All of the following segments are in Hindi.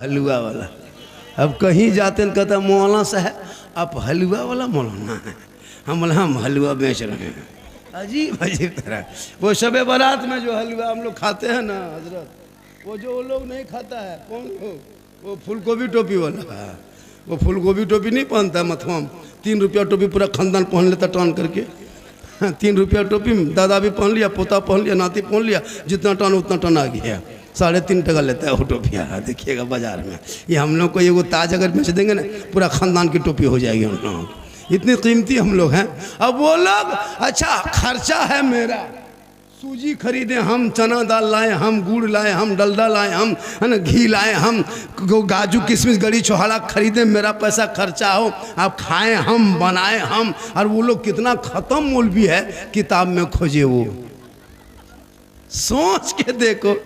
हलवा वाला। अब कहीं जाते हैं कहता मौलाना साहब आप हलवा वाला मौलाना है। हम बोले हम हलवा बेच रहे हैं। अजीब अजीब तरह वो शबे बारात में जो हलवा हम लोग खाते हैं ना हजरत, वो जो वो लोग नहीं खाता है कौन लोग, वो फूलगोभी टोपी वाला है। वो फूलगोभी टोपी नहीं पहनता मथुआ में, 3 रुपया टोपी पूरा खानदान पहन लेता टान करके। 3 रुपया टोपी दादा भी पहन लिया, पोता पहन लिया, नाती पहन लिया, जितना टन उतना टन आ गया। 3.5 टका लेता है वो टोपिया। देखिएगा बाजार में, ये हम लोग को ये वो ताज अगर बेच देंगे ना पूरा खानदान की टोपी हो जाएगी हम लोग, इतनी कीमती हम लोग हैं। अब वो लोग अच्छा खर्चा है मेरा, सूजी खरीदे हम, चना दाल लाए हम, गुड़ लाए हम, डलडा लाए हम, है ना, घी लाए हम, काजू किशमिश गड़ी छोहाड़ा खरीदे, मेरा पैसा खर्चा हो, आप खाएं हम, बनाए हम। और वो लोग कितना ख़त्म मौलवी है, किताब में खोजे वो। सोच के देखो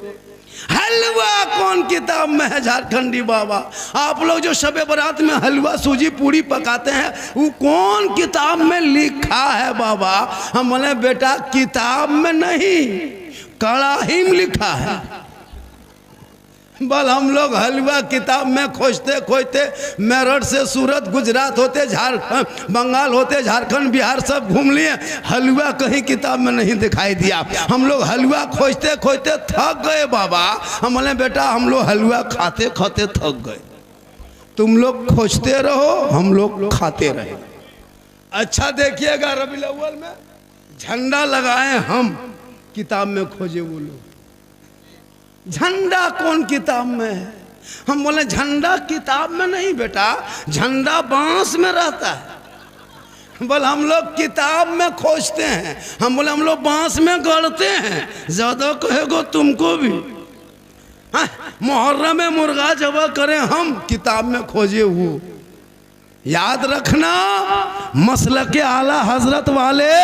हलवा कौन किताब में है झारखंडी बाबा। आप लोग जो शबे बारात में हलवा सूजी पूड़ी पकाते हैं वो कौन किताब में लिखा है बाबा। हम बोले बेटा किताब में नहीं कड़ाही में लिखा है। बल हम लोग हलवा किताब में खोजते खोजते मेरठ से सूरत गुजरात होते झारखंड बंगाल होते झारखंड बिहार सब घूम लिए, हलवा कहीं किताब में नहीं दिखाई दिया। हम लोग हलवा खोजते खोजते थक गए बाबा। हम बोले बेटा हम लोग हलवा खाते खाते थक गए, तुम लोग खोजते रहो हम लोग खाते रहे। अच्छा देखिएगा रबीउल अव्वल में झंडा लगाए हम, किताब में खोजे वो लोग। झंडा कौन किताब में है। हम बोले झंडा किताब में नहीं बेटा, झंडा बांस में रहता है। बोले हम लोग किताब में खोजते हैं। हम बोले हम लोग बांस में गढ़ते हैं। ज्यादा कहेगो तुमको भी। मुहर्रम में मुर्गा जबा करें हम, किताब में खोजे वो। याद रखना मसलक आला हजरत वाले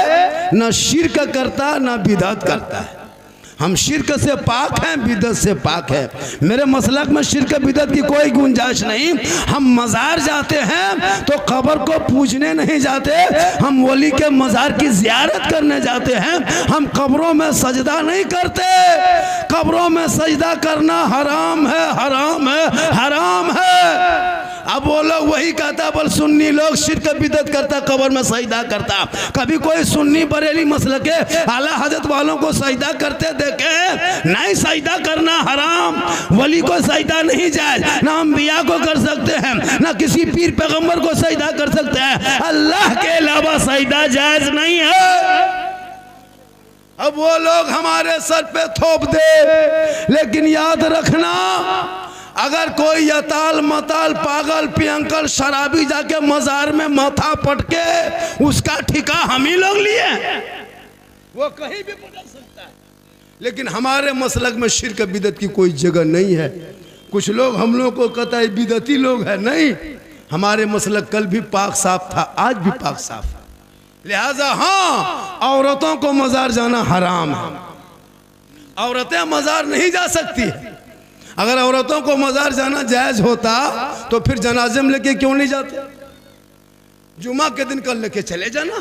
न शिर्क करता न बिदअत करता है। हम शिर्क से पाक हैं, बिदअत से पाक है। मेरे मसलक में शिर्क बिदअत की कोई गुंजाइश नहीं। हम मज़ार जाते हैं तो कब्र को पूजने नहीं जाते, हम वली के मज़ार की ज़ियारत करने जाते हैं। हम कब्रों में सजदा नहीं करते। कब्रों में सजदा करना हराम है, हराम है, हराम है। अब वो लोग वही कहता, बोल सुन्नी लोग शिर्क बिदअत करता, कब्र में सजदा करता। कभी कोई सुन्नी बरेली मसलक के आला हजरत वालों को सजदा करते देखे? नहीं, सजदा करना हराम। वली को सजदा नहीं जायज, ना अंबिया को कर सकते हैं, ना किसी पीर पैगंबर को सजदा कर सकते हैं। अल्लाह के अलावा सजदा जायज नहीं है। अब वो लोग हमारे सर पे थोप दे, लेकिन याद रखना अगर कोई यताल मताल पागल पियंकल शराबी जाके मजार में माथा पटके, उसका ठिका हम ही लोग लिए। वो कहीं भी पटक सकता है, लेकिन हमारे मसलक में शिर्क बिदअत की कोई जगह नहीं है। कुछ लोग हम लोग को कहता है बिदअती लोग है, नहीं, हमारे मसलक कल भी पाक साफ था, आज भी पाक साफ है। लिहाजा हाँ, औरतों को मजार जाना हराम है। औरतें मजार नहीं जा सकती। अगर औरतों को मजार जाना जायज होता तो फिर जनाजे में लेके क्यों नहीं जाते? जुमा के दिन कल लेके चले जाना,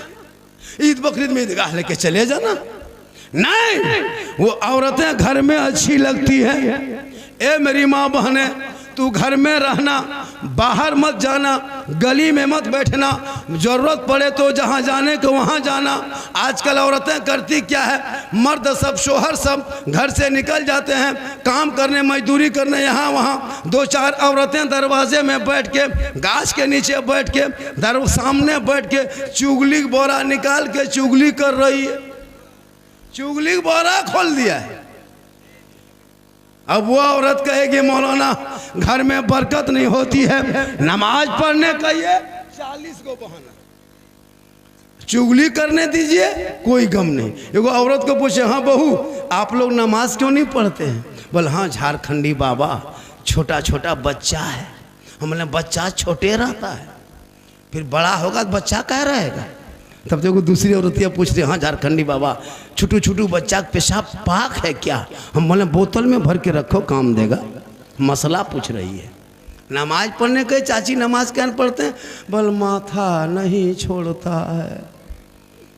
ईद बकरीद में ईदगाह लेके चले जाना। नहीं, वो औरतें घर में अच्छी लगती है। ए मेरी माँ बहने, तू घर में रहना, बाहर मत जाना, गली में मत बैठना, जरूरत पड़े तो जहाँ जाने को वहाँ जाना। आजकल औरतें करती क्या है, मर्द सब शोहर सब घर से निकल जाते हैं काम करने मजदूरी करने यहाँ वहाँ। 2-4 औरतें दरवाजे में बैठ के, गाछ के नीचे बैठ के, सामने बैठ के चुगली बोरा निकाल के चुगली कर रही है। चुगली बोरा खोल दिया है। अब वो औरत कहेगी मौलाना घर में बरकत नहीं होती है, नमाज पढ़ने का ये 40 को बहाना, चुगली करने दीजिए, कोई गम नहीं। एगो औरत को पूछे, हाँ बहू आप लोग नमाज क्यों नहीं पढ़ते हैं? बोल हाँ झारखंडी बाबा छोटा छोटा बच्चा है। हम बोले बच्चा छोटे रहता है, फिर बड़ा होगा तो बच्चा क्या रहेगा? तब देखो दूसरी औरतियाँ पूछ रही, हाँ झारखंडी बाबा छोटू छोटू बच्चा पेशाब पाक है क्या? हम बोले बोतल में भर के रखो काम देगा। मसला पूछ रही है। नमाज पढ़ने के चाची नमाज क्या पढ़ते हैं? बोल माथा नहीं छोड़ता है।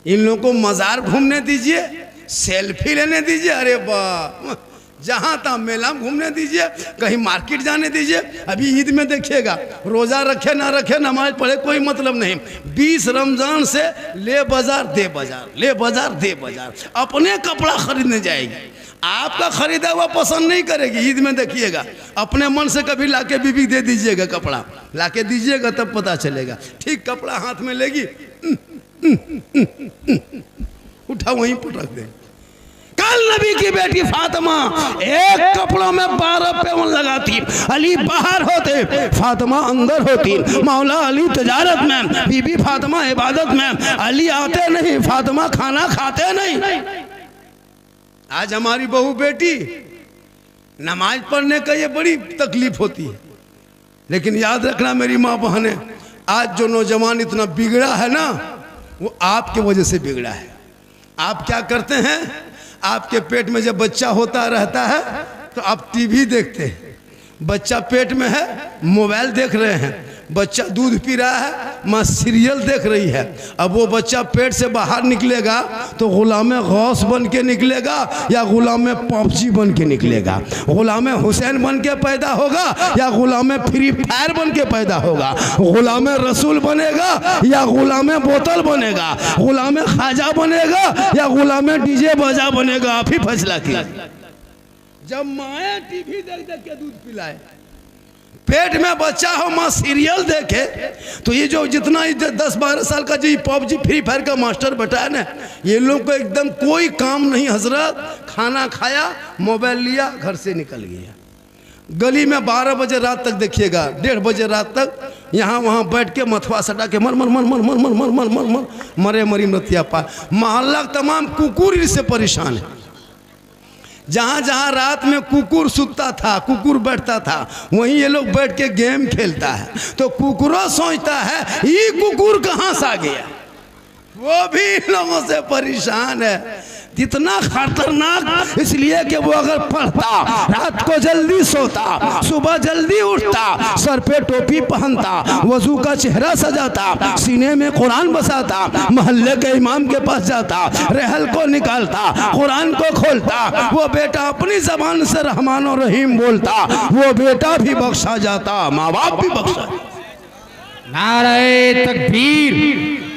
इन लोगों को मज़ार घूमने दीजिए, सेल्फी लेने दीजिए। अरे वाह, जहाँ तहाँ मेला में घूमने दीजिए, कहीं मार्केट जाने दीजिए। अभी ईद में देखिएगा, रोज़ा रखे ना रखे, नमाज पढ़े, कोई मतलब नहीं। 20 रमज़ान से ले बाजार दे बाजार, ले बाजार दे बाजार, अपने कपड़ा खरीदने जाएगी। आपका खरीदा हुआ पसंद नहीं करेगी। ईद में देखिएगा, अपने मन से कभी लाके बीबी दे दीजिएगा, कपड़ा लाके दीजिएगा, तब पता चलेगा। ठीक कपड़ा हाथ में लेगी, उठा वहीं पटक दे। कल नबी की बेटी फातिमा एक कपड़ों में 12 पैवन लगाती, अली बाहर होते, फातिमा अंदर होती। मौला अली तजारत में, बीबी फातिमा इबादत में, अली आते नहीं, फातिमा खाना खाते नहीं। आज हमारी बहू बेटी नमाज पढ़ने का ये बड़ी तकलीफ होती है, लेकिन याद रखना मेरी माँ बहनें, आज जो नौजवान इतना बिगड़ा है ना, वो आपके वजह से बिगड़ा है। आप क्या करते हैं, आपके पेट में जब बच्चा होता रहता है तो आप टीवी देखते हैं, बच्चा पेट में है, मोबाइल देख रहे हैं, बच्चा दूध पी रहा है, माँ सीरियल देख रही है। अब वो बच्चा पेट से बाहर निकलेगा तो गुलाम गौस बन के निकलेगा या गुलाम पॉपची बन के निकलेगा, गुलाम हुसैन बन के पैदा होगा या गुलाम फ्री फायर बन के पैदा होगा, गुलाम रसूल बनेगा या गुलाम बोतल बनेगा, गुलाम खाजा बनेगा या गुलाम डीजे बाजा बनेगा। आप ही फैसला किया। जब माए टीवी देख देख के दूध पिलाए, पेट में बच्चा हो, माँ सीरियल देखे, तो ये जो जितना 10-12 साल का जो पबजी फ्री फायर का मास्टर बैठा है ना, ये लोग को एकदम कोई काम नहीं हजरत। खाना खाया, मोबाइल लिया, घर से निकल गया। गली में 12 बजे रात तक देखिएगा, 1:30 बजे रात तक यहाँ वहाँ बैठ के मथवा सटा के मर मर मर मर मर मर मर मर मर मरे मरी मरतिया पा। मोहल्ला तमाम कुकुर इससे परेशान है। जहाँ जहाँ रात में कुकुर सुतता था, कुकुर बैठता था, वहीं ये लोग बैठ के गेम खेलता है। तो कुकुरों सोचता है ये कुकुर कहाँ से आ गया, वो भी इन लोगों से परेशान है। इतना खतरनाक इसलिए कि वो अगर पढ़ता, रात को जल्दी सोता, सुबह जल्दी उठता, सर पे टोपी पहनता, वजू का चेहरा सजाता, सीने में कुरान बसाता, मोहल्ले के इमाम के पास जाता, रहल को निकालता, कुरान को खोलता, वो बेटा अपनी जबान से रहमान और रहीम बोलता, वो बेटा भी बख्शा जाता, माँ बाप भी बख्शा। नारे तकबीर,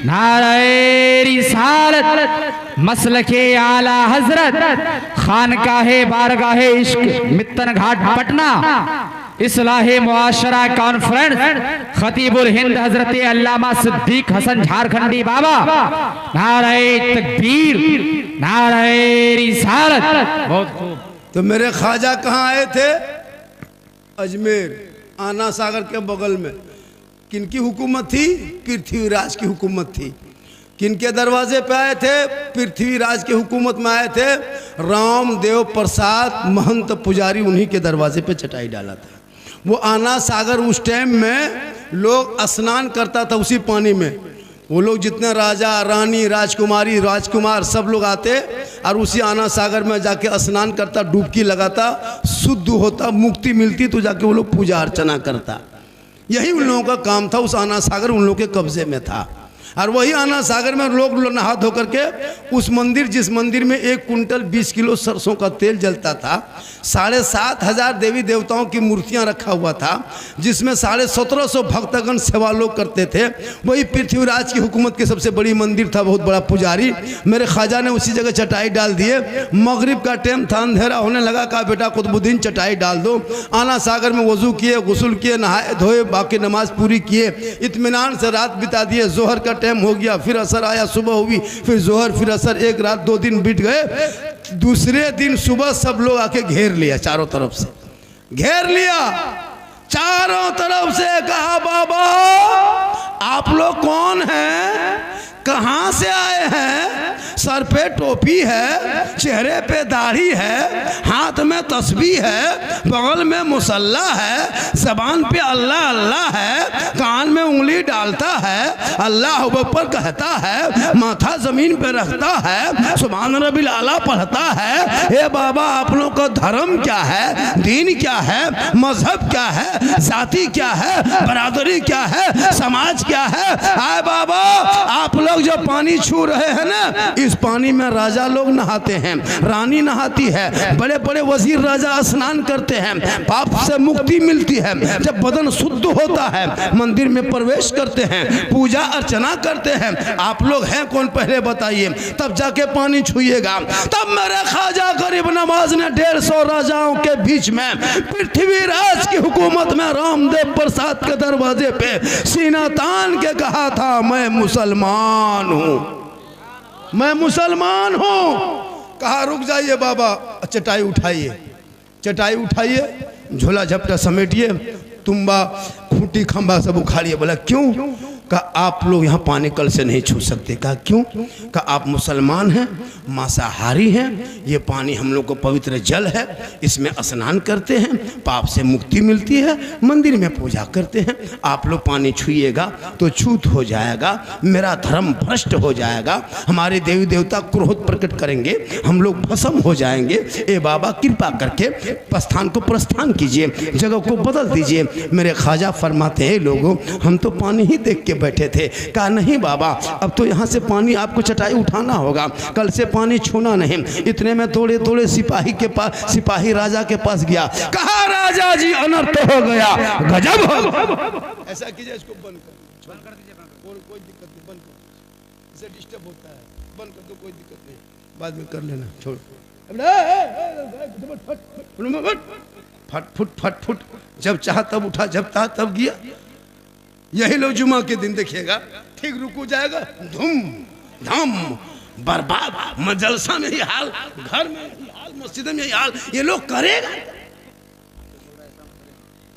नारे रिसालत, मसलके आला हजरत, खानकाहे बारगाहे इश्क, मित्तन घाट पटना, इस्लाहे मुआशरा कॉन्फ्रेंस, खतीबुल हिंद हजरत अल्लामा सिद्दीक हसन झारखंडी बाबा। नारे तकबीर, नारे रिसालत। बहुत खूब। तो मेरे ख्वाजा कहाँ आए थे? अजमेर, आना सागर के बगल में। किनकी हुकूमत थी? पृथ्वीराज की हुकूमत थी। किनके दरवाजे पे आए थे? पृथ्वीराज की हुकूमत में आए थे। रामदेव प्रसाद महंत पुजारी, उन्हीं के दरवाजे पे चटाई डाला था। वो आना सागर उस टाइम में लोग स्नान करता था उसी पानी में। वो लोग जितने राजा रानी राजकुमारी राजकुमार सब लोग आते और उसी आना सागर में जाके स्नान करता, डुबकी लगाता, शुद्ध होता, मुक्ति मिलती, तो जाके वो लोग पूजा अर्चना करता। यही उन लोगों का काम था। उस आना सागर उन लोगों के कब्जे में था। और वही आना सागर में लोग नहा धो करके उस मंदिर, जिस मंदिर में 1 कुंटल 20 किलो सरसों का तेल जलता था, 7,500 देवी देवताओं की मूर्तियां रखा हुआ था, जिसमें 1750 भक्तगण सेवा लोग करते थे। वही पृथ्वीराज की हुकूमत के सबसे बड़ी मंदिर था, बहुत बड़ा पुजारी। मेरे ख्वाजा ने उसी जगह चटाई डाल दिए। मगरिब का टाइम था, अंधेरा होने लगा, कहा बेटा कुतुबुद्दीन चटाई डाल दो। आना सागर में वजू किए, गुस्ल किए, नहाए धोए, बाकी नमाज पूरी किए, इत्मीनान से रात बिता दिए। जोहर का टाइम हो गया, फिर असर आया, सुबह हुई, फिर जोहर, फिर असर, 1 रात 2 दिन बीत गए। दूसरे दिन सुबह सब लोग आके घेर लिया, चारों तरफ से घेर लिया, चारों तरफ से। कहा बाबा आप लोग कौन हैं, कहाँ से आए हैं? सर पे टोपी है, चेहरे पे दाढ़ी है, हाथ में तस्बीह है, बगल में मुसल्ला है, जबान पे अल्लाह अल्लाह है, कान में उंगली डालता है, अल्लाह अकबर कहता है, माथा जमीन पे रखता है, सुभान रब्बिल आला पढ़ता है। हे बाबा आप लोग का धर्म क्या है, दीन क्या है, मजहब क्या है, जाति क्या है, बरादरी क्या है, समाज क्या है? आए बाबा आप लोग जो पानी छू रहे हैं ना, इस इस पानी में राजा लोग नहाते हैं, रानी नहाती है, बड़े बड़े वजीर राजा स्नान करते हैं, पाप से मुक्ति मिलती है। जब बदन शुद्ध होता है मंदिर में प्रवेश करते हैं, पूजा अर्चना करते हैं। आप लोग हैं कौन पहले बताइए, तब जाके पानी छुइएगा। तब मेरे ख्वाजा गरीब नवाज ने 150 राजाओं के बीच में पृथ्वीराज की हुकूमत में रामदेव प्रसाद के दरवाजे पे सीना तान के कहा था, मैं मुसलमान हूं, मैं मुसलमान हूं। कहा रुक जाइए बाबा, चटाई उठाइए, चटाई उठाइए, झोला झपटा समेटिए, तुम्बा खूंटी खंबा सब उखाड़िए। बोला क्यों? कहा आप लोग यहाँ पानी कल से नहीं छू सकते। कहा क्यों? कहा आप मुसलमान हैं, मांसाहारी हैं, ये पानी हम लोग को पवित्र जल है, इसमें स्नान करते हैं, पाप से मुक्ति मिलती है, मंदिर में पूजा करते हैं। आप लोग पानी छुइएगा तो छूत हो जाएगा, मेरा धर्म भ्रष्ट हो जाएगा, हमारे देवी देवता क्रोध प्रकट करेंगे, हम लोग भस्म हो जाएंगे। ए बाबा कृपा करके प्रस्थान को प्रस्थान कीजिए, जगह को बदल दीजिए। मेरे ख्वाजा फरमाते हैं लोगों हम तो पानी ही देख के बैठे थे। कहा नहीं बाबा, अब तो यहाँ से पानी आपको चटाई उठाना होगा, कल से पानी छूना नहीं। इतने में थोड़े थोड़े सिपाही के पास, सिपाही राजा के पास गया। कहा राजा जी अनर्थ हो गया, गजब हो। ऐसा कीजिए, इसको बंद कर दीजिए, कोई दिक्कत नहीं, बंद कर, इसे डिस्टर्ब होता है, बंद कर दो, कोई दिक्कत नहीं, बाद में कर लेना, छोड़। फट फुट फट फुट, जब चाह तब उठा, जब चाह तब गया। यही लोग जुमा के दिन देखिएगा, ठीक रुकू जाएगा, धूम धाम बर्बाद। जलसा में ही हाल, घर में ही हाल, मस्जिद में ही हाल, ये लोग करेगा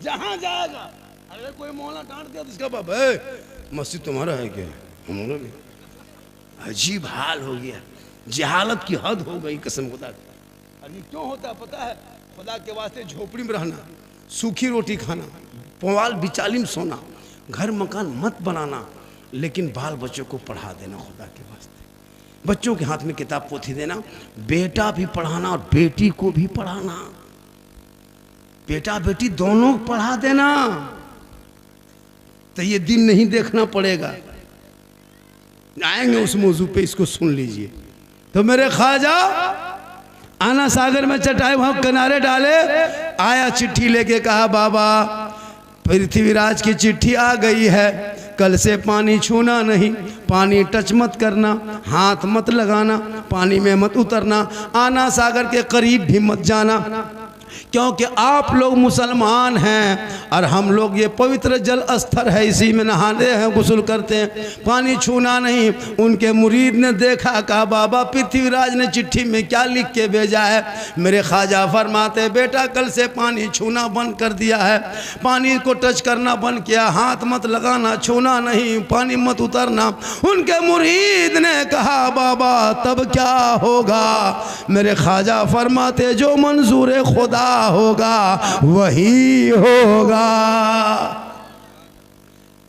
जहां जाएगा। अरे कोई मौला डांट दिया तो इसका बाप है मस्जिद तुम्हारा है क्या? हमारा भी। अजीब हाल हो गया, जहालत की हद हो गई कसम खुदा। अभी क्यों होता पता है? खुदा के वास्ते झोपड़ी में रहना, सूखी रोटी खाना, पुआल बिचाली में सोना, घर मकान मत बनाना, लेकिन बाल बच्चों को पढ़ा देना खुदा के वास्ते। बच्चों के हाथ में किताब पोथी देना, बेटा भी पढ़ाना और बेटी को भी पढ़ाना, बेटा बेटी दोनों पढ़ा देना, तो ये दिन नहीं देखना पड़ेगा। आएंगे उस मौजू पे, इसको सुन लीजिए। तो मेरे ख्वाजा आना सागर में चटाई वहां किनारे डाले, आया चिट्ठी लेके, कहा बाबा पृथ्वीराज की चिट्ठी आ गई है, कल से पानी छूना नहीं, पानी टच मत करना, हाथ मत लगाना, पानी में मत उतरना, आना सागर के करीब भी मत जाना, क्योंकि आप लोग मुसलमान हैं और हम लोग ये पवित्र जल स्थल है, इसी में नहाते हैं, गुस्ल करते हैं, पानी छूना नहीं। उनके मुरीद ने देखा, कहा बाबा पृथ्वीराज ने चिट्ठी में क्या लिख के भेजा है? मेरे ख्वाजा फरमाते बेटा कल से पानी छूना बंद कर दिया है, पानी को टच करना बंद किया, हाथ मत लगाना, छूना नहीं, पानी मत उतरना। उनके मुरीद ने कहा बाबा तब क्या होगा? मेरे ख्वाजा फरमाते जो मंजूर खुदा होगा वही होगा।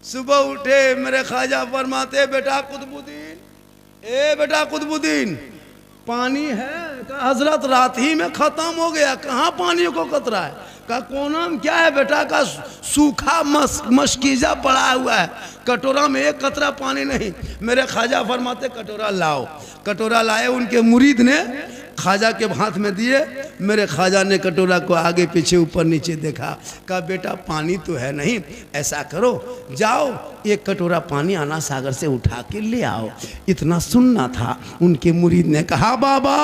सुबह उठे मेरे ख्वाजा फरमाते बेटा कुतुबुद्दीन, ए बेटा कुतुबुद्दीन पानी है? कहा हजरत रात ही में खत्म हो गया, कहाँ पानी को कतरा है? का कोना में क्या है बेटा? का सूखा मशकीजा पड़ा हुआ है, कटोरा में एक कतरा पानी नहीं। मेरे ख्वाजा फरमाते कटोरा लाओ, कटोरा लाए, उनके मुरीद ने ख्वाजा के हाथ में दिए। मेरे ख्वाजा ने कटोरा को आगे पीछे ऊपर नीचे देखा, कहा बेटा पानी तो है नहीं, ऐसा करो जाओ एक कटोरा पानी आना सागर से उठा के ले आओ। इतना सुनना था। उनके मुरीद ने कहा बाबा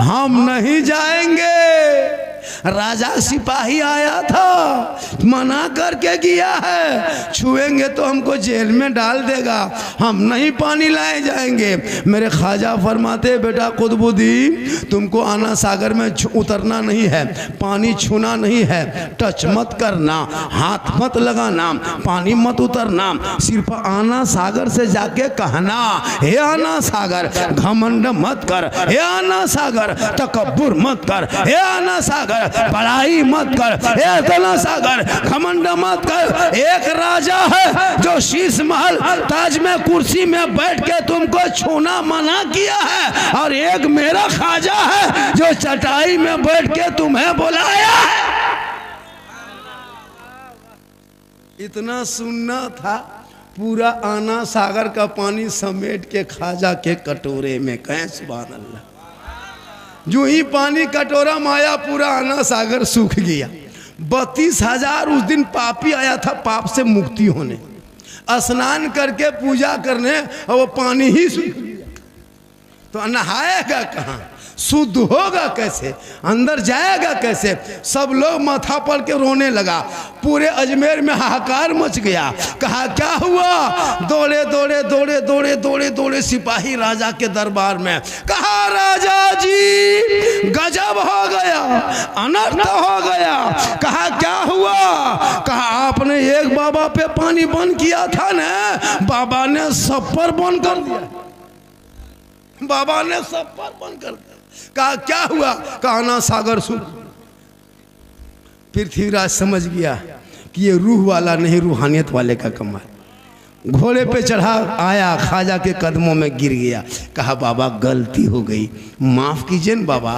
हम नहीं जाएंगे, राजा सिपाही आया था मना करके गया है, छुएंगे तो हमको जेल में डाल देगा, हम नहीं पानी लाए जाएंगे। मेरे ख्वाजा फरमाते बेटा कुतुबुद्दीन तुमको आना सागर में उतरना नहीं है, पानी छूना नहीं है, टच मत करना, हाथ मत लगाना, पानी मत उतरना, सिर्फ आना सागर से जाके कहना हे आना सागर घमंड मत कर, हे आना सागर तकब्बुर मत कर, हे आना सागर बड़ाई मत कर, हे आना सागर घमंड मत कर। एक राजा है जो शीश महल ताज में कुर्सी में बैठ के तुमको छूना मना किया है, और एक मेरा ख्वाजा है जो चटाई में बैठ के तुम्हें बुलाया है। इतना सुनना था। पूरा आना सागर का पानी समेट के खाजा के कटोरे में, कहें सुभान अल्लाह। जो ही पानी कटोरा में आया पूरा आना सागर सूख गया। 32,000 उस दिन पापी आया था पाप से मुक्ति होने, स्नान करके पूजा करने, और वो पानी ही सूख गया। तो नहाएगा कहाँ, शुद्ध होगा कैसे, अंदर जाएगा कैसे। सब लोग माथा पड़ के रोने लगा। पूरे अजमेर में हाहाकार मच गया। कहा क्या हुआ, दौड़े दौड़े दौड़े दौड़े दौड़े दौड़े सिपाही राजा के दरबार में। कहा राजा जी गजब हो गया, अनर्थ हो गया। कहा क्या हुआ, कहा आपने एक बाबा पे पानी बंद किया था ना, बाबा ने सब पर बंद कर दिया, बाबा ने सब पर बंद कर दिया। कहा क्या हुआ, कहा ना सागर सूख। पृथ्वीराज समझ गया कि ये रूह वाला नहीं, रूहानियत वाले का कमाल। घोड़े पे चढ़ा आया, खाजा के कदमों में गिर गया। कहा बाबा गलती हो गई, माफ कीजिए न बाबा,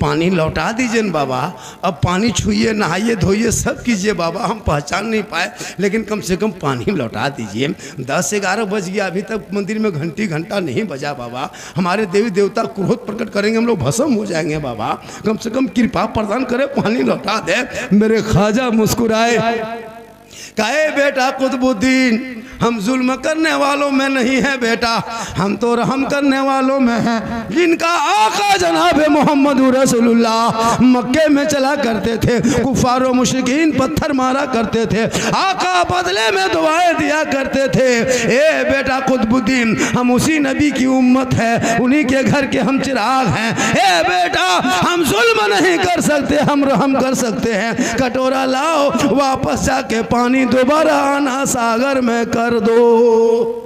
पानी लौटा दीजिए न बाबा, अब पानी छुइए, नहाइए, धोइए, सब कीजिए बाबा, हम पहचान नहीं पाए, लेकिन कम से कम पानी लौटा दीजिए। 10-11 बज गया, अभी तक मंदिर में घंटा नहीं बजा बाबा, हमारे देवी देवता क्रोध प्रकट करेंगे, हम लोग भस्म हो जाएंगे बाबा, कम से कम कृपा प्रदान करे, पानी लौटा दे। मेरे खाजा मुस्कुराए, कहे बेटा कुतुबुद्दीन हम जुल्म करने वालों में नहीं है बेटा, हम तो रहम करने वालों में हैं। जिनका आका जनाब मोहम्मद रसूलुल्लाह मक्के में चला करते थे, कुफार मुशरिकीन पत्थर मारा करते थे, आका बदले में दुआएं दिया करते थे। ए बेटा कुतुबुद्दीन हम उसी नबी की उम्मत है, उन्हीं के घर के हम चिराग हैं। ए बेटा हम जुल्म नहीं कर सकते, हम रहम कर सकते हैं। कटोरा लाओ, वापस जाके पानी दोबारा आना सागर में कर दो।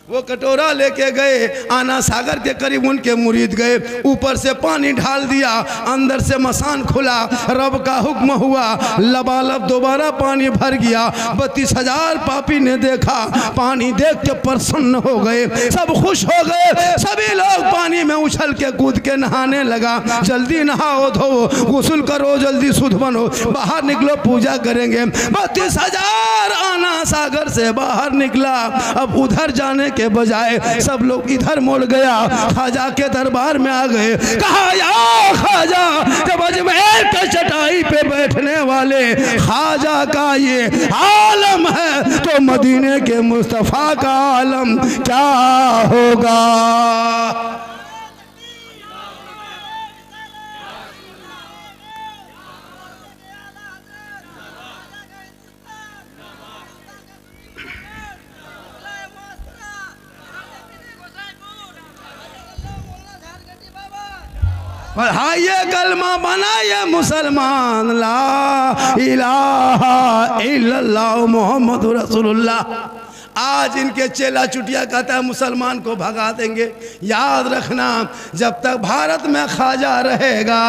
वो कटोरा लेके गए, आना सागर के करीब उनके मुरीद गए, ऊपर से पानी ढाल दिया, अंदर से मसान खुला, रब का हुक्म हुआ, लबालब दोबारा पानी भर गया। 32,000 पापी ने देखा, पानी देख के प्रसन्न हो गए, सब खुश हो गए। सभी लोग पानी में उछल के कूद के नहाने लगा। जल्दी नहाओ धो, गुस्ल करो, जल्दी शुद्ध बनो, बाहर निकलो, पूजा करेंगे। 32,000 आना सागर से बाहर निकला। अब उधर जाने के बजाय सब लोग इधर मुड़ गया, खाजा के दरबार में आ गए। कहा या खाजा, जब अजमेर के चटाई पे बैठने वाले खाजा का ये आलम है तो मदीने के मुस्तफा का आलम क्या होगा। पढ़ाइए कलमा बनाइए मुसलमान, ला इलाहा इल्लल्लाह मोहम्मद रसूलुल्लाह। आज इनके चेला चुटिया कहता है मुसलमान को भगा देंगे। याद रखना जब तक भारत में खाजा रहेगा,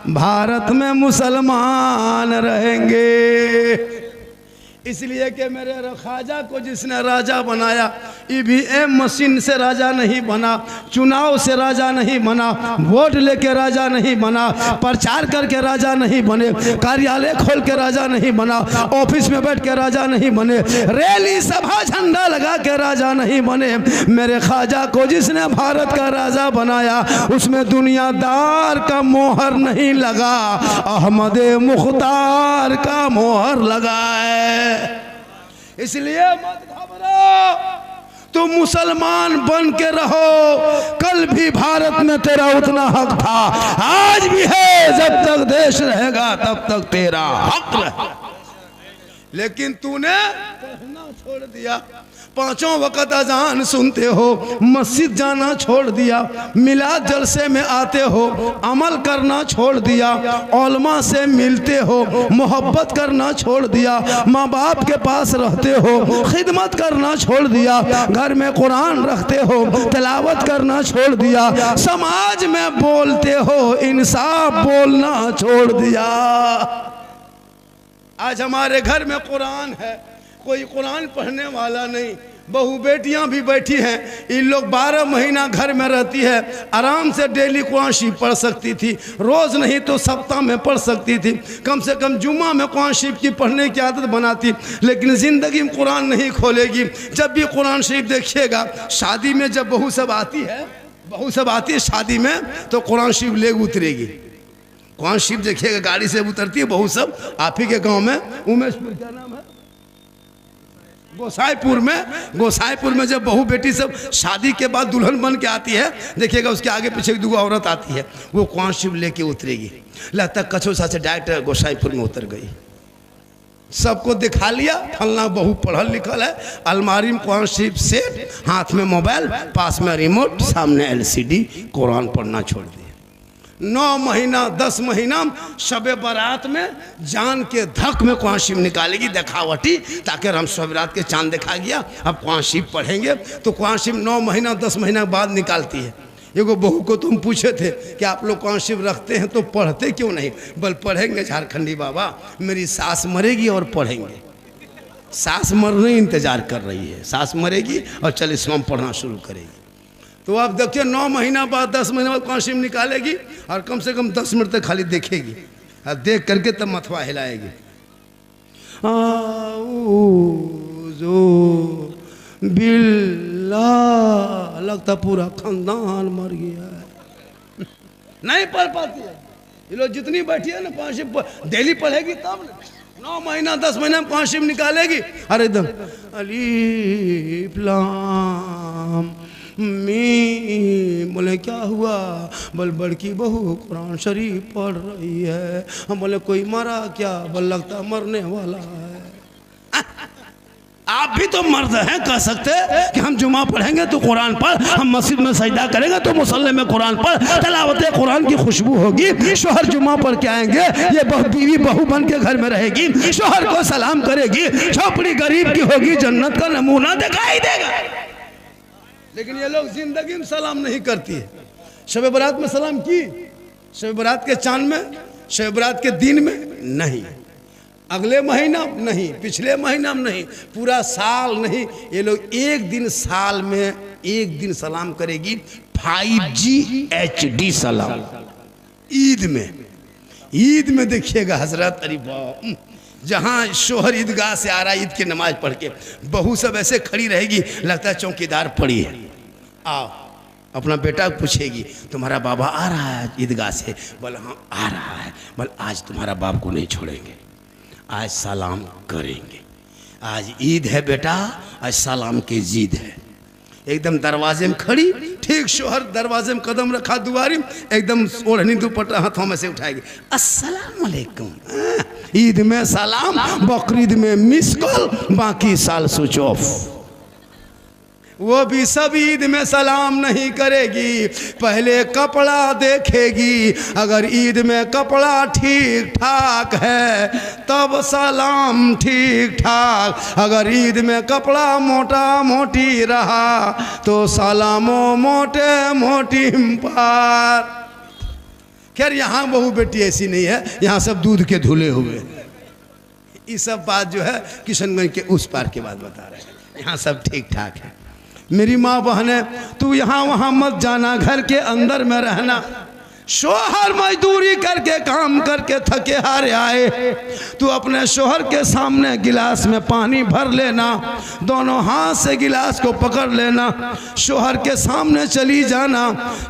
भारत में मुसलमान रहेंगे। इसलिए कि मेरे खाजा को जिसने राजा बनाया, ईवीएम मशीन से राजा नहीं बना, चुनाव से राजा नहीं बना, वोट लेके राजा नहीं बना, प्रचार करके राजा नहीं बने, कार्यालय खोल के राजा नहीं बना, ऑफिस में बैठ के राजा नहीं बने, रैली सभा झंडा लगा के राजा नहीं बने। मेरे खाजा को जिसने भारत का राजा बनाया, उसमें दुनियादार का मोहर नहीं लगा, अहमद मुख्तार का मोहर लगा है। इसलिए मत घबराओ, तुम मुसलमान बन के रहो। कल भी भारत में तेरा उतना हक था, आज भी है, जब तक देश रहेगा तब तक तेरा हक रहेगा। लेकिन तूने पढ़ना छोड़ दिया, 5 वक्त अजान सुनते हो, मस्जिद जाना छोड़ दिया, मिलाद जलसे में आते हो, अमल करना छोड़ दिया, उलमा से मिलते हो, मोहब्बत करना छोड़ दिया, माँ बाप के पास रहते हो, खिदमत करना छोड़ दिया, घर में कुरान रखते हो, तिलावत करना छोड़ दिया, समाज में बोलते हो, इंसाफ बोलना छोड़ दिया। आज हमारे घर में कुरान है, कोई कुरान पढ़ने वाला नहीं, बहू बेटियां भी बैठी हैं, इन लोग 12 महीना घर में रहती है, आराम से डेली कुरान शरीफ पढ़ सकती थी, रोज़ नहीं तो सप्ताह में पढ़ सकती थी, कम से कम जुम्मा में कुरान शरीफ की पढ़ने की आदत बनाती। लेकिन ज़िंदगी में कुरान नहीं खोलेगी। जब भी कुरान शरीफ देखिएगा, शादी में जब बहू सब आती है शादी में, तो कुरान शरीफ ले उतरेगी। कुरान शरीफ देखिएगा, गाड़ी से उतरती है बहू सब। आप ही के गाँव में उमेशपुर, क्या नाम है, गोसाईपुर में जब बहू बेटी सब शादी के बाद दुल्हन बन के आती है, देखिएगा उसके आगे पीछे 2 औरत आती है, वो कुरान शरीफ लेके उतरेगी। लगता कचौसा से डायरेक्ट गोसाईपुर में उतर गई। सबको दिखा लिया, फलना बहू पढ़ल लिखल है, अलमारी में कुरान शरीफ सेट, हाथ में मोबाइल, पास में रिमोट, सामने LCD, कुरान पढ़ना छोड़ दिया। 9 महीना 10 महीना शबे बारात में जान के धक में कुरान शरीफ निकालेगी, दिखावटी, ताकि हम शब रात के चांद देखा गया, अब कुरान शरीफ पढ़ेंगे। तो कुरान शरीफ 9 महीना 10 महीना बाद निकालती है। एगो बहू को तुम पूछे थे कि आप लोग कुरान शरीफ रखते हैं तो पढ़ते क्यों नहीं? बल पढ़ेंगे झारखंडी बाबा, मेरी सास मरेगी और पढ़ेंगे। सास मरने इंतजार कर रही है, सास मरेगी और चल इस्लाम पढ़ना शुरू करेगी। तो आप देखिए 9 महीना बाद 10 महीना बाद कुरान शरीफ निकालेगी और कम से कम 10 मिनट तक खाली देखेगी, और देख करके तब मथवा हिलाएगी। बिल्ला, लगता पूरा खानदान मर गया है। नहीं पढ़ पाती है ये लोग, जितनी बैठी है ना कुरान शरीफ डेली पढ़ेगी तब 9 महीना 10 महीना कुरान शरीफ निकालेगी। अरे एकदम अलीफ लाम मीम, बोले क्या हुआ? बोल बड़की बहू कुरान शरीफ पढ़ रही है। हम बोले कोई मरा क्या? बोल लगता मरने वाला है। आप भी तो मर्द हैं, कह सकते कि हम जुमा पढ़ेंगे तो कुरान पढ़, हम मस्जिद में सजदा करेंगे तो मुसल्ले में कुरान पढ़, तलावत कुरान की खुशबू होगी, शोहर जुमा पढ़ के आएंगे, ये बीवी बहू बन के घर में रहेगी, शोहर को सलाम करेगी, झोपड़ी गरीब की होगी, जन्नत का नमूना दिखाई देगा। लेकिन ये लोग जिंदगी में सलाम नहीं करती है। शब बारात में सलाम की, शब बारात के चांद में, शब बारात के दिन में नहीं, अगले महीना नहीं, पिछले महीना में नहीं, पूरा साल नहीं। ये लोग एक दिन साल में एक दिन सलाम करेगी, 5G HD सलाम। ईद में देखिएगा हजरत, अरे वाह, जहाँ शोहर ईदगाह से आ रहा है ईद की नमाज पढ़ के, बहू सब ऐसे खड़ी रहेगी, लगता है चौकीदार पड़ी है। आओ, अपना बेटा पूछेगी तुम्हारा बाबा आ रहा है ईदगाह से? बोला हाँ आ रहा है। बोल आज तुम्हारा बाप को नहीं छोड़ेंगे, आज सलाम करेंगे, आज ईद है बेटा, आज सलाम की जीद है। एकदम दरवाजे में खड़ी, ठीक शोहर दरवाजे में कदम रखा दुआरी, एकदम ओढ़नी दुपट्टा हाथों में से उठाएगी, अस्सलाम वालेकुम। ईद में सलाम, बकरीद में मिस कॉल, बाकी साल स्विच ऑफ। वो भी सब ईद में सलाम नहीं करेगी, पहले कपड़ा देखेगी, अगर ईद में कपड़ा ठीक ठाक है तब सलाम ठीक ठाक, अगर ईद में कपड़ा मोटा मोटी रहा तो सलामो मोटे मोटी पार। खैर यहाँ बहू बेटी ऐसी नहीं है, यहाँ सब दूध के धुले हुए। ये सब बात जो है किशनगंज के उस पार की बात बता रहे हैं, यहाँ सब ठीक ठाक है। मेरी माँ बहने, तू यहाँ वहाँ मत जाना, घर के अंदर में रहना। शोहर मजदूरी करके काम करके थके हारे आए, तू अपने शोहर के सामने गिलास में पानी भर लेना, दोनों हाथ से गिलास को पकड़ लेना, शोहर के सामने चली जाना,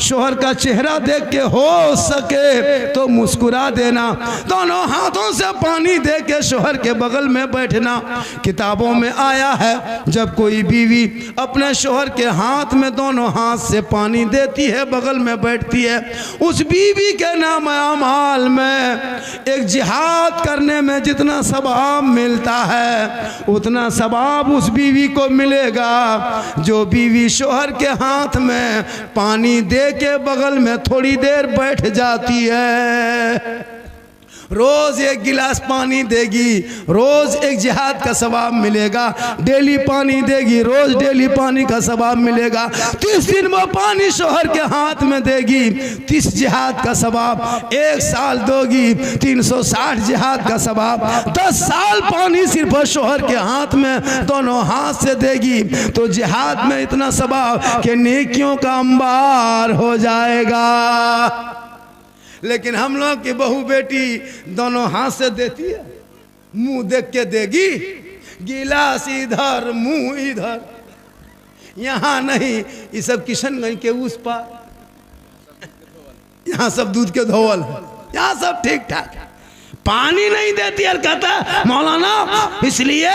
शोहर का चेहरा देख के हो सके तो मुस्कुरा देना, दोनों हाथों से पानी दे के शोहर के बगल में बैठना। किताबों में आया है जब कोई बीवी अपने शोहर के हाथ में दोनों हाथ से पानी देती है, बगल में बैठती है, उस बीवी के नाम अमाल में एक जिहाद करने में जितना सवाब मिलता है उतना सवाब उस बीवी को मिलेगा जो बीवी शोहर के हाथ में पानी दे के बगल में थोड़ी देर बैठ जाती है। रोज एक गिलास पानी देगी, रोज एक जिहाद का सवाब मिलेगा। डेली पानी देगी, रोज डेली पानी का सवाब मिलेगा। 30 दिन वो पानी शोहर के हाथ में देगी, 30 जिहाद का सवाब। 1 साल दोगी, 360 जिहाद का सवाब। 10 साल पानी सिर्फ शोहर के हाथ में दोनों हाथ से देगी तो जिहाद में इतना सवाब कि नेकियों का अंबार हो जाएगा। लेकिन हम लोग की बहू बेटी दोनों हाथ से देती है, मुंह देख के देगी, गिलास इधर मुंह इधर। यहाँ नहीं, ये सब किशनगंज के उस पार, यहाँ सब दूध के धोवल है, यहाँ सब ठीक ठाक है। पानी नहीं देती है। कहता मौलाना इसलिए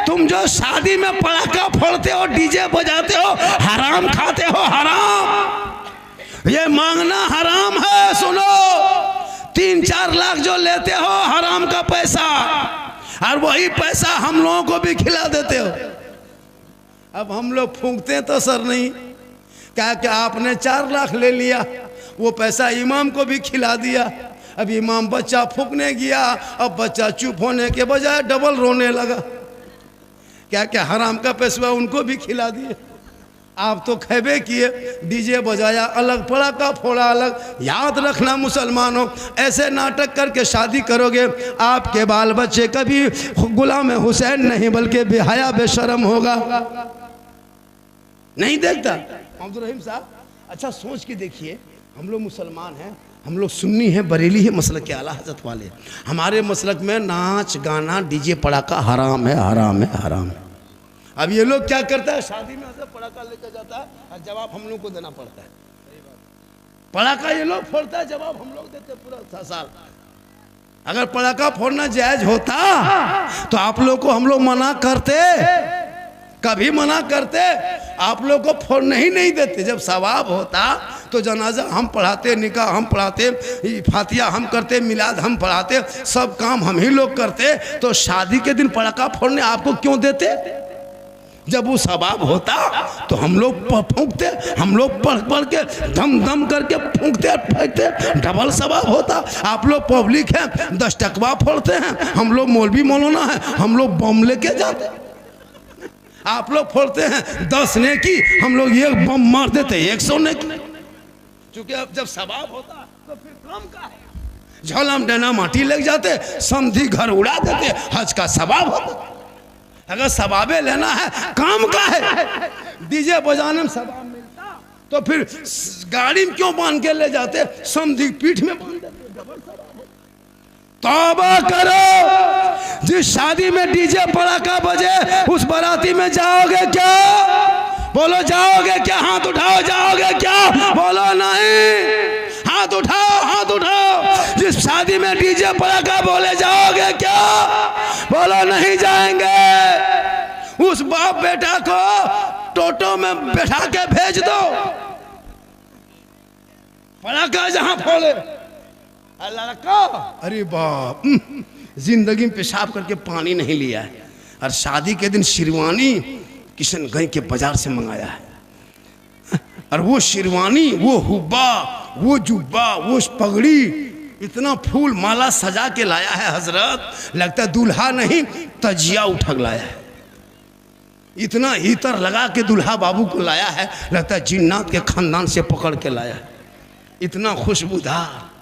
तुम जो शादी में पटाखा फोड़ते हो, डीजे बजाते हो, हराम खाते हो, हराम। ये मांगना हराम है। सुनो, 3-4 लाख जो लेते हो हराम का पैसा, और वही पैसा हम लोगों को भी खिला देते हो। अब हम लोग फूंकते तो सर नहीं, क्या क्या आपने 4 लाख ले लिया, वो पैसा इमाम को भी खिला दिया। अब इमाम बच्चा फूंकने गया, अब बच्चा चुप होने के बजाय डबल रोने लगा। क्या क्या हराम का पैसा उनको भी खिला दिए। आप तो खैबे किए, डीजे बजाया अलग, पटाखा फोड़ा अलग। याद रखना मुसलमानों, ऐसे नाटक करके शादी करोगे, आपके बाल बच्चे कभी गुलाम हुसैन नहीं बल्कि बेहया बेशरम होगा। नहीं देखता अब्दुल रहीम साहब? अच्छा सोच के देखिए, हम लोग मुसलमान हैं, हम लोग सुन्नी हैं, बरेली है, मसलक के आला हजरत वाले। हमारे मसलक में नाच गाना डीजे पटाखा हराम है, हराम है, हराम है। अब ये लोग क्या करता है, शादी में पटाखा लेकर जाता है और जवाब हम लोग को देना पड़ता है। पटाखा ये लोग फोड़ता है, जवाब हम लोग देते पूरा साल। अगर पटाखा फोड़ना जायज होता तो आप लोग को हम लोग मना करते, कभी मना करते? आप लोग को फोड़ने ही नहीं देते। जब सवाब होता तो जनाजा हम पढ़ाते, निकाह हम पढ़ाते, फातिया हम करते, मिलाद हम पढ़ाते, सब काम हम ही लोग करते, तो शादी के दिन पटाखा फोड़ने आपको क्यों देते? जब वो सवाब होता तो हम लोग फूंकते, हम लोग पढ़ पढ़ के धम धम करके फूंकते फेंकते, डबल सवाब होता। आप लोग पब्लिक हैं, 10 टकवा फोड़ते हैं, हम लोग मौलवी मौलाना है, हम लोग बम लेके जाते। आप लोग फोड़ते हैं 10 नेकी, हम लोग 1 बम मार देते 100 नेकी। क्योंकि अब जब सवाब होता तो फिर काम का है। झोलम डना माटी लग जाते, समधी घर उड़ा देते, हज का सवाब होता। अगर सवाबे लेना है, काम का है, डीजे बजाने में सवाब मिलता तो फिर गाड़ी में क्यों बांध के ले जाते, समधी पीठ में बांध देते, डबल सवाब होता। तौबा करो, जिस शादी में डीजे पटाखा बजे उस बाराती में जाओगे क्या? बोलो जाओगे क्या? हाथ उठाओ, जाओगे क्या? बोलो नहीं। हाथ उठाओ, हाथ उठाओ। जिस शादी में डीजे पटाखा बोले जाओगे क्या? बोलो नहीं जाएंगे। उस बाप बेटा को टोटो में बैठा के भेज दो, पटाखा जहां फोड़े। लड़का अरे बाप, जिंदगी में पेशाब करके पानी नहीं लिया है, और शादी के दिन शेरवानी किशनगंज के बाजार से मंगाया है। और वो शेरवानी, वो हुब्बा, वो जुब्बा, वो पगड़ी, इतना फूल माला सजा के लाया है हजरत, लगता है दूल्हा नहीं तजिया उठा लाया है। इतना इतर लगा के दूल्हा बाबू को लाया है, लगता है जिन्नात के खानदान से पकड़ के लाया है। इतना खुशबूदार।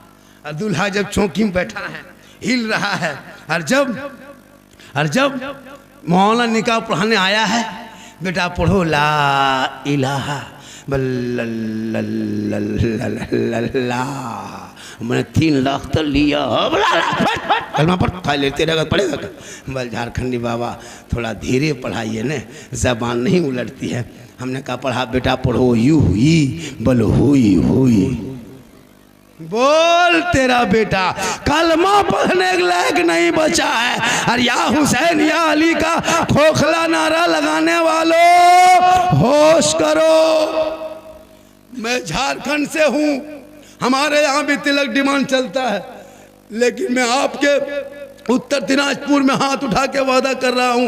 और दूल्हा जब चौकी में बैठा है, हिल रहा है, और जब मौलाना निकाह पढ़ाने आया है, बेटा पढ़ो ला इलाहा बल्ला, मैंने 3 लाख तो लिया, कलमा पढ़ लेते रहेगा, पढ़ेगा। बल झारखंडी बाबा थोड़ा धीरे पढ़ाइए न, जबान नहीं उलटती है। हमने कहा पढ़ा बेटा पढ़ो, यू हुई बल हुई हुई। बोल तेरा बेटा कलमा पढ़ने के लायक नहीं बचा है। और या हुसैन या अली का खोखला नारा लगाने वालों होश करो। मैं झारखंड से हूँ, हमारे यहाँ भी तिलक डिमांड चलता है, लेकिन मैं आपके उत्तर दिनाजपुर में हाथ उठा के वादा कर रहा हूँ,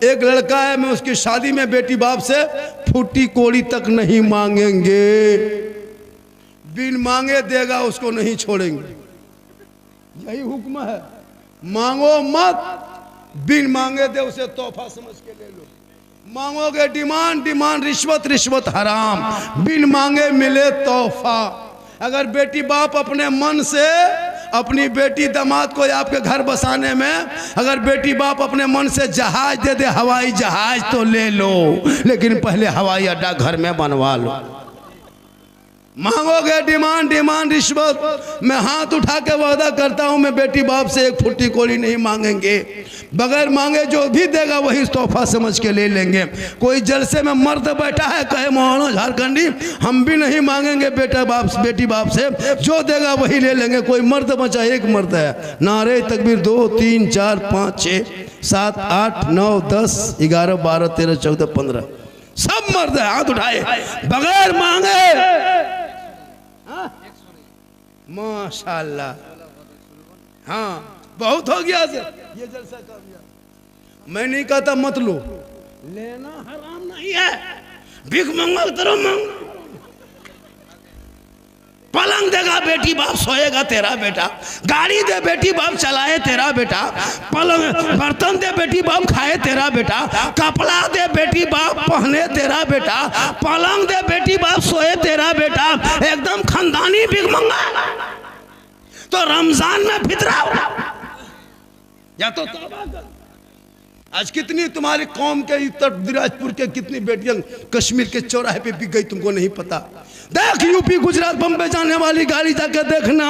एक लड़का है, मैं उसकी शादी में बेटी बाप से फूटी कोड़ी तक नहीं मांगेंगे। बिन मांगे देगा उसको नहीं छोड़ेंगे। यही हुक्म है, मांगो मत, बिन मांगे दे उसे तोहफा समझ के ले लो। मांगोगे डिमांड, डिमांड रिश्वत, रिश्वत हराम, बिन मांगे मिले तोहफा। अगर बेटी बाप अपने मन से अपनी बेटी दामाद को आपके घर बसाने में, अगर बेटी बाप अपने मन से जहाज दे दे, हवाई जहाज तो ले लो, लेकिन पहले हवाई अड्डा घर में बनवा लो। मांगोगे डिमांड, डिमांड रिश्वत। मैं हाथ उठा के वादा करता हूं, मैं बेटी बाप से एक फुट्टी कोड़ी नहीं मांगेंगे। बगैर मांगे जो भी देगा वही तोहफा समझ के ले लेंगे। कोई जलसे में मर्द बैठा है कहे मोहनो झारखंडी, हम भी नहीं मांगेंगे बेटा बाप बेटी बाप से, जो देगा वही ले लेंगे। कोई मर्द बचा, एक मर्द है। नारे तकबीर 2 3 4 5 6 7 8 9 10 11 12 13 14 15 सब मर्द है, हाथ उठाए बगैर मांगे। माशाल्लाह, हाँ बहुत हो गया से ये जलसा कर दिया। मैं नहीं कहता मत लो, लेना हराम नहीं है, भीख मांगो तरह मांगो। पलंग देगा बेटी बाप सोएगा तेरा बेटा, गाड़ी दे बेटी बाप चलाए तेरा बेटा, पलंग बर्तन दे बेटी बाप खाए तेरा बेटा, कपड़ा दे बेटी बाप पहने तेरा बेटा, पलंग दे बेटी बाप सोए तेरा बेटा, एकदम खानदानी भीख मंगा। तो रमजान में फितरा या तो तौबा कर। आज कितनी तुम्हारी कौम के उत्तर दिनाजपुर के कितनी बेटियां कश्मीर के चौराहे पे बिक गई, तुमको नहीं पता। देख यूपी गुजरात बम्बई जाने वाली गाड़ी जाके देखना,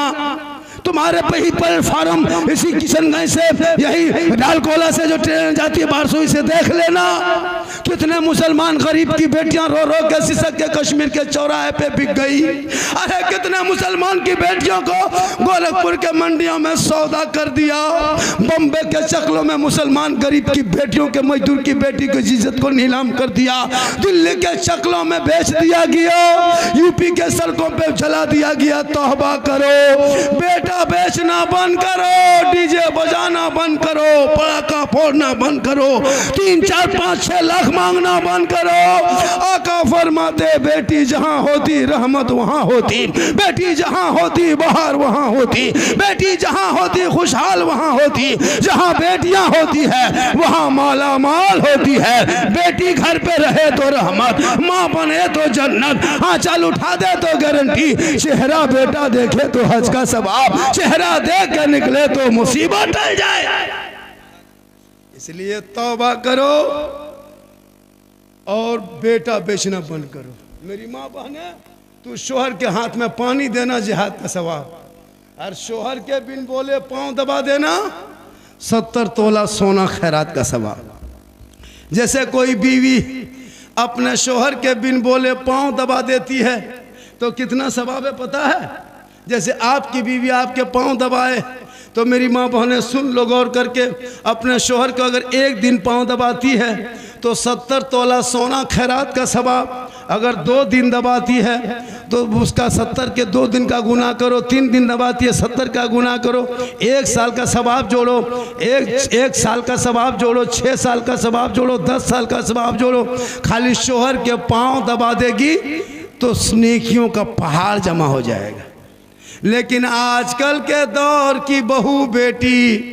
तुम्हारे पे ही प्लेटफार्म इसी किशनगंज से, यही डालकोला से जो ट्रेन जाती है बारसोई से, देख लेना कितने मुसलमान गरीब की बेटियां रो रो के सिसक के कश्मीर के चौराहे पे बिक गई। अरे कितने मुसलमान की बेटियों को गोरखपुर के मंडियों में सौदा कर दिया, बम्बे के चकलों में मुसलमान गरीब की बेटियों के, मजदूर की बेटी की इज्जत को नीलाम कर दिया, दिल्ली के चकलों में बेच दिया गया, यूपी के सड़कों पे जला दिया गया। तौबा करो, बेटा बेचना बंद करो, डीजे बजाना बंद करो, पटाखा फोड़ना बंद करो, 3 4 5 6 लाख मांगना बंद करो। आका फरमाते बेटी जहां होती रहमत वहां होती, बेटी जहां होती बहार वहां होती, बेटी जहां होती खुशहाल वहां होती, जहां बेटियां होती है वहां माला माल होती है। बेटी घर पे रहे तो रहमत, माँ बने तो जन्नत, आंचल उठा दे तो गारंटी, चेहरा बेटा देखे तो हज का सवाब, चेहरा देख के निकले तो मुसीबत टल जाए। इसलिए तौबा करो और बेटा बेचना बंद करो। मेरी माँ बहने, तू शोहर के हाथ में पानी देना जिहाद का सवाब, और शोहर के बिन बोले पांव दबा देना 70 तोला सोना खैरात का सवाब। जैसे कोई बीवी अपने शोहर के बिन बोले पांव दबा देती है तो कितना सवाब है पता है? जैसे आपकी बीवी आपके पांव दबाए तो मेरी माँ बहनें सुन लो गौर करके, अपने शोहर को अगर एक दिन पांव दबाती है तो 70 तोला सोना खैरात का सवाब। अगर 2 दिन दबाती है तो उसका 70 के 2 दिन का गुना करो, 3 दिन दबाती है 70 का गुना करो, 1 साल का सवाब जोड़ो, एक साल का सवाब जोड़ो, 6 साल का सवाब जोड़ो, 10 साल का सवाब जोड़ो। खाली शोहर के पांव दबा देगी तो नेकियों का पहाड़ जमा हो जाएगा। लेकिन आजकल के दौर की बहू बेटी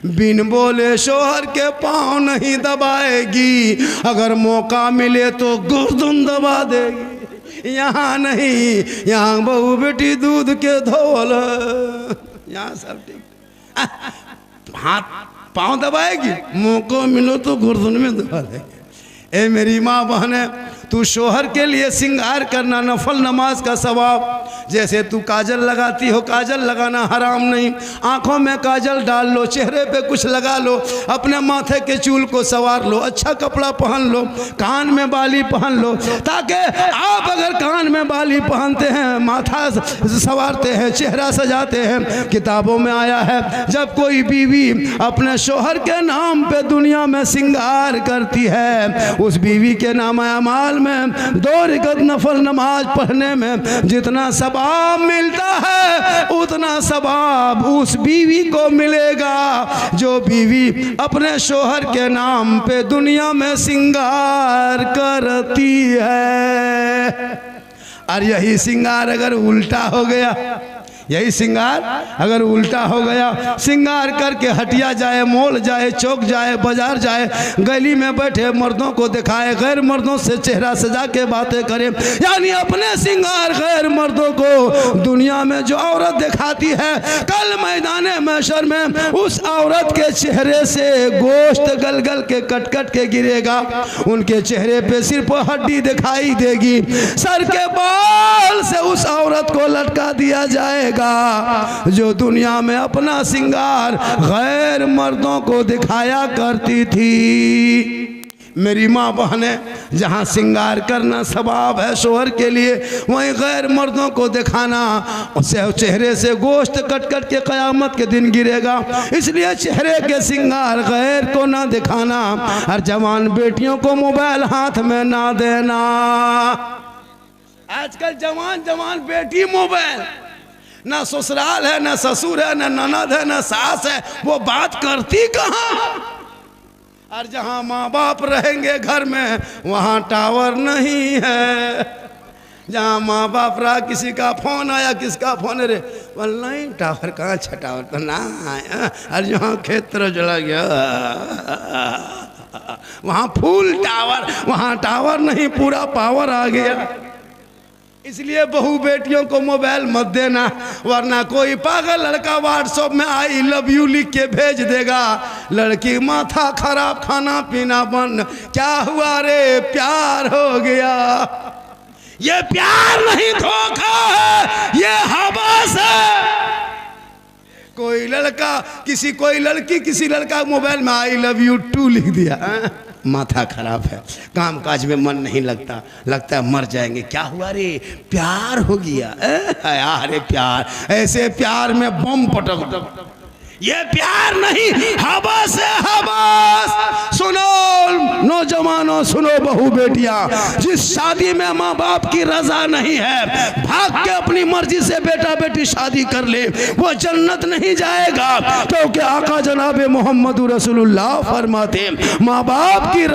बिन बोले शोहर के पांव नहीं दबाएगी, अगर मौका मिले तो गर्दन दबा देगी। यहाँ नहीं, यहाँ बहू बेटी दूध के धोल, यहाँ सब ठीक, हाथ पांव दबाएगी, मौका मिलो तो गर्दन में दबा देगी। ए मेरी माँ बहने, तू शोहर के लिए सिंगार करना नफल नमाज का सवाब। जैसे तू काजल लगाती हो, काजल लगाना हराम नहीं, आंखों में काजल डाल लो, चेहरे पे कुछ लगा लो, अपने माथे के चूल को संवार लो, अच्छा कपड़ा पहन लो, कान में बाली पहन लो, ताकि आप अगर कान में बाली पहनते हैं, माथा संवारते हैं, चेहरा सजाते हैं, किताबों में आया है जब कोई बीवी अपने शोहर के नाम पे दुनिया में सिंगार करती है, उस बीवी के नाम अमाल में 2 रकात नफल नमाज पढ़ने में जितना सवाब मिलता है उतना सवाब उस बीवी को मिलेगा जो बीवी अपने शोहर के नाम पे दुनिया में सिंगार करती है। और यही सिंगार अगर उल्टा हो गया, यही श्रृंगार अगर उल्टा हो गया, श्रृंगार करके हटिया जाए, मॉल जाए, चौक जाए, बाजार जाए, गली में बैठे मर्दों को दिखाए, गैर मर्दों से चेहरा सजा के बातें करे, यानी अपने श्रृंगार गैर मर्दों को दुनिया में जो औरत दिखाती है, कल मैदान महशर में उस औरत के चेहरे से गोश्त गल गल के कट कट के गिरेगा। उनके चेहरे पे सिर्फ हड्डी दिखाई देगी, सर के बाल से उस औरत को लटका दिया जाएगा जो दुनिया में अपना श्रृंगार गैर मर्दों को दिखाया करती थी। मेरी माँ बहनें, जहाँ श्रृंगार करना सवाब है शोहर के लिए, वहीं गैर मर्दों को दिखाना, उससे चेहरे से गोश्त कट कट के क़यामत के दिन गिरेगा। इसलिए चेहरे के श्रृंगार गैर को ना दिखाना, और जवान बेटियों को मोबाइल हाथ में ना देना। आजकल जवान जवान बेटी मोबाइल, ना ससुराल है, ना ससुर है, ना ननद है, ना सास है, वो बात करती कहाँ। और जहाँ माँ बाप रहेंगे घर में, वहाँ टावर नहीं है। जहाँ माँ बाप रहा, किसी का फोन आया, किसका फोन है रे, बोल नहीं टावर कहाँ, अच्छा टावर तो ना आया। और जहाँ खेत तरह चला गया, वहाँ फुल टावर, वहाँ टावर नहीं, पूरा पावर आ गया। इसलिए बहू बेटियों को मोबाइल मत देना, वरना कोई पागल लड़का व्हाट्सएप में आई लव यू लिख के भेज देगा, लड़की माथा खराब, खाना पीना बंद, क्या हुआ रे, प्यार हो गया। ये प्यार नहीं, धोखा है, ये हवस है। कोई लड़का किसी, कोई लड़की किसी लड़का मोबाइल में आई लव यू टू लिख दिया, माथा खराब है, काम काज में मन नहीं लगता, लगता है मर जाएंगे, क्या हुआ रे, प्यार हो गया। अरे प्यार, ऐसे प्यार में बम पटक दो, ये प्यार नहीं, हवस है, हवस। सुनो नौजवानों, सुनो बहू बेटियां, जिस शादी में माँ बाप की रजा नहीं है, भाग के अपनी मर्जी से बेटा बेटी शादी कर ले, वो जन्नत नहीं जाएगा। क्योंकि आका जनाब मोहम्मद रसूलुल्लाह फरमाते, माँ बाप की